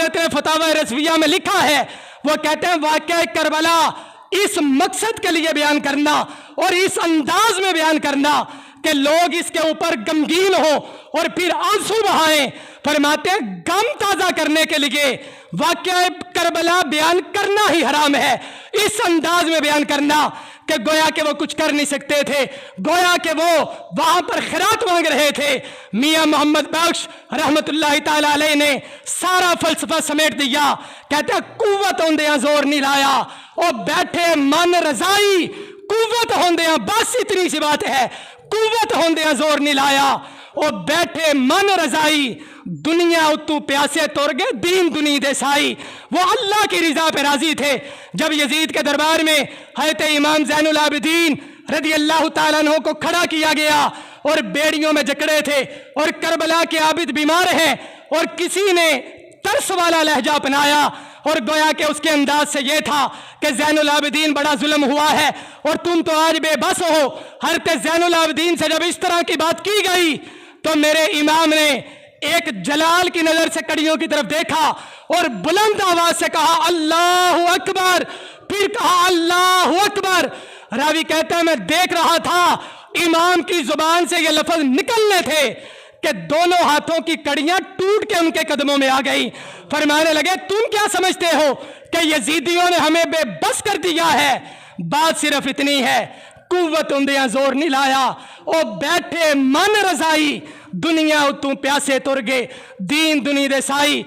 हजरत ने फतावा रज़विया में लिखा है, वो कहते हैं वाक़या करबला इस मकसद के लिए बयान करना और इस अंदाज में बयान करना कि लोग इसके ऊपर गमगीन हो और फिर आंसू बहाएं। फरमाते हैं गम ताज़ा करने के लिए वाक़या करबला बयान करना ही हराम है, इस अंदाज में बयान करना कि गोया कि वो कुछ कर नहीं सकते थे, गोया कि वो वहां पर खैरात मांग रहे थे। मियां मोहम्मद बख्श रहमतुल्लाह ताला अलैह ने सारा फलसफा समेट दिया। कहते हैं कुव्वत होंदियां जोर नहीं लाया, और बैठे मन रजाई, कुव्वत होंदियां बस इतनी सी बात है, कुव्वत होंदियां जोर नहीं लाया, और बैठे मन रजाई, दुनिया उतू प्यासे तुर गए दीन दुनी दे साई। वो अल्लाह की रिजा पे राजी थे। जब यजीद के दरबार में हज़रत इमाम ज़ैनुल आबिदीन रज़ी अल्लाह ताला अन्हु को खड़ा किया गया और बेड़ियों में जकड़े थे, और करबला के आबिद बीमार हैं, और किसी ने तरस वाला लहजा अपनाया, और गोया कि उसके अंदाज से ये था कि ज़ैनुल आबिदीन बड़ा जुल्म हुआ है और तुम तो आज बेबस हो। हज़रत ज़ैनुल आबिदीन से जब इस तरह की बात की गई तो मेरे इमाम ने एक जलाल की नजर से कड़ियों की तरफ देखा और बुलंद आवाज से कहा अल्लाहु अकबर, फिर कहा अल्लाहु अकबर। रावी कहता है मैं देख रहा था इमाम की जुबान से ये लफ्ज निकलने थे कि दोनों हाथों की कड़ियां टूट के उनके कदमों में आ गई। फरमाने लगे तुम क्या समझते हो कि यजीदियों ने हमें बेबस कर दिया है? बात सिर्फ इतनी है, कुव्वत उन्दियां जोर नहीं लाया, और बैठे मन रजाई, दुनिया उतू प्यासे तुर गए दीन दुनी दे साई।